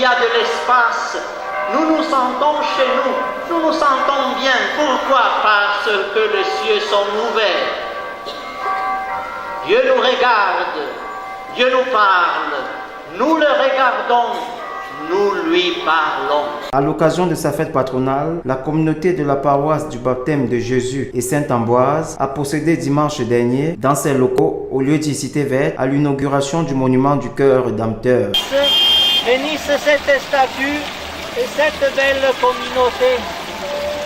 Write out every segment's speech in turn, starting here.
y a de l'espace, nous nous sentons chez nous, nous nous sentons bien. Pourquoi? Parce que les cieux sont ouverts. Dieu nous regarde, Dieu nous parle, nous le regardons, nous lui parlons. À l'occasion de sa fête patronale, la communauté de la paroisse du baptême de Jésus et Saint-Ambroise a procédé dimanche dernier dans ses locaux au lieu d'y citer verte à l'inauguration du monument du cœur rédempteur. Bénisse cette statue et cette belle communauté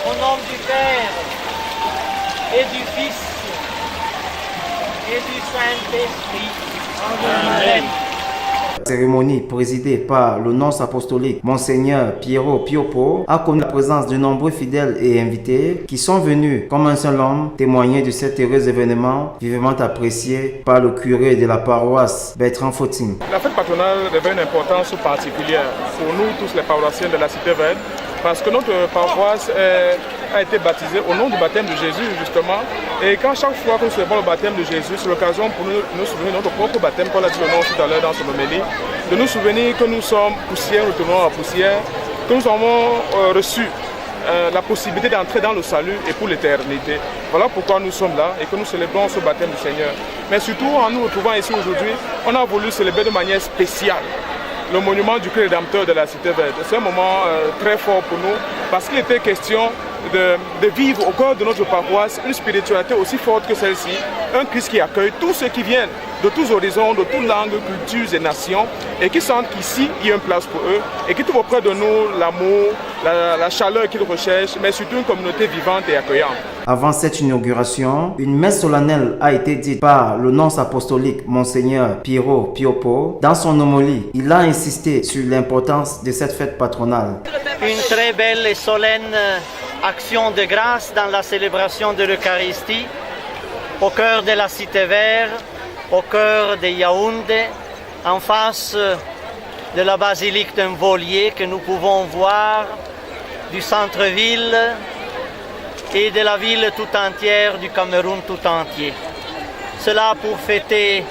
au nom du Père et du Fils et du Saint-Esprit. Amen. Cérémonie présidée par le nonce apostolique Monseigneur Piero Piopo a connu la présence de nombreux fidèles et invités qui sont venus comme un seul homme témoigner de cet heureux événement vivement apprécié par le curé de la paroisse Bertrand Fautin. La fête patronale revêt une importance particulière pour nous tous les paroissiens de la Cité Verte parce que notre paroisse a été baptisée au nom du baptême de Jésus justement. Et quand chaque fois que nous célébrons le baptême de Jésus, c'est l'occasion pour nous souvenir de notre propre baptême, comme l'a dit le nom tout à l'heure dans son homélie, de nous souvenir que nous sommes poussière, nous tournons en poussière, que nous avons reçu la possibilité d'entrer dans le salut et pour l'éternité. Voilà pourquoi nous sommes là et que nous célébrons ce baptême du Seigneur. Mais surtout, en nous retrouvant ici aujourd'hui, on a voulu célébrer de manière spéciale le monument du Christ rédempteur de la Cité Verte. C'est un moment très fort pour nous parce qu'il était question de vivre au cœur de notre paroisse une spiritualité aussi forte que celle-ci, un Christ qui accueille tous ceux qui viennent de tous horizons, de toutes langues, cultures et nations et qui sentent qu'ici il y a une place pour eux et qui trouvent auprès de nous l'amour, la chaleur qu'ils recherchent, mais surtout une communauté vivante et accueillante. Avant cette inauguration, une messe solennelle a été dite par le nonce apostolique Monseigneur Piero Piopo. Dans son homélie, il a insisté sur l'importance de cette fête patronale. Une très belle et solennelle action de grâce dans la célébration de l'Eucharistie, au cœur de la Cité Verte, au cœur de Yaoundé, en face de la basilique d'un Volier que nous pouvons voir du centre-ville et de la ville tout entière, du Cameroun tout entier. Cela pour fêter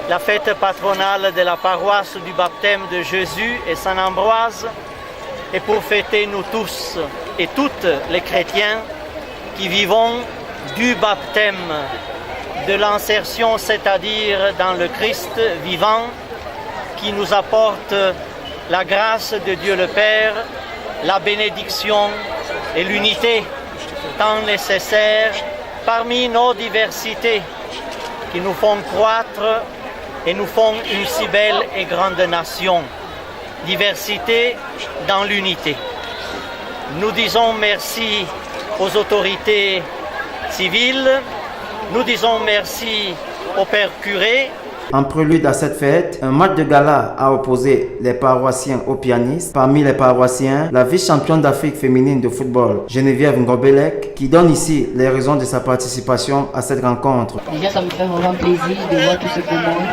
la fête patronale de la paroisse du baptême de Jésus et Saint-Ambroise et pour fêter nous tous et toutes les chrétiens qui vivons du baptême, de l'insertion, c'est-à-dire dans le Christ vivant qui nous apporte la grâce de Dieu le Père, la bénédiction et l'unité tant nécessaires parmi nos diversités qui nous font croître et nous font une si belle et grande nation. Diversité dans l'unité. Nous disons merci aux autorités civiles, nous disons merci au Père curé. En prélude à cette fête, un match de gala a opposé les paroissiens aux pianistes. Parmi les paroissiens, la vice-championne d'Afrique féminine de football, Geneviève Ngobelec, qui donne ici les raisons de sa participation à cette rencontre. Déjà, ça me fait vraiment plaisir de voir tout ce beau monde.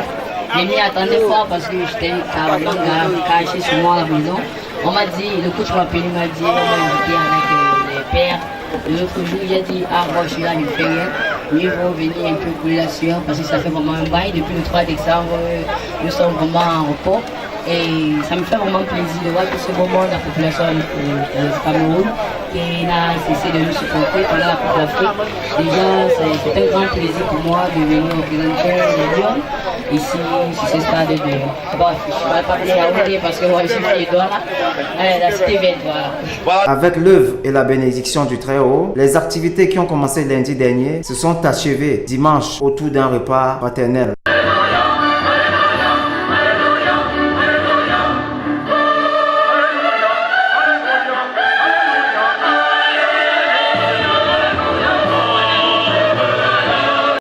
Je m'y attendais fort parce que j'étais caché sur moi à la maison. On m'a dit, le coach m'a appelé, m'a dit, on m'a invité avec les pères. L'autre jour, il a dit, ah, moi je suis là, je ne fais rien. Mieux vaut venir un peu couler la sueur parce que ça fait vraiment un bail. Depuis le 3 décembre, nous sommes vraiment en repos. Et ça me fait vraiment plaisir de voir que ce moment, la population du Cameroun qui n'a cessé de nous supporter pendant la Coupe d'Afrique. Déjà, c'est un grand plaisir pour moi de venir représenter les Lions ici, sur ce stade de... Bon, je ne vais pas dire parce que moi, je suis Fille-Édouard, la Cité Verte, voilà. Avec l'œuvre et la bénédiction du Très-Haut, les activités qui ont commencé lundi dernier se sont achevées dimanche autour d'un repas fraternel.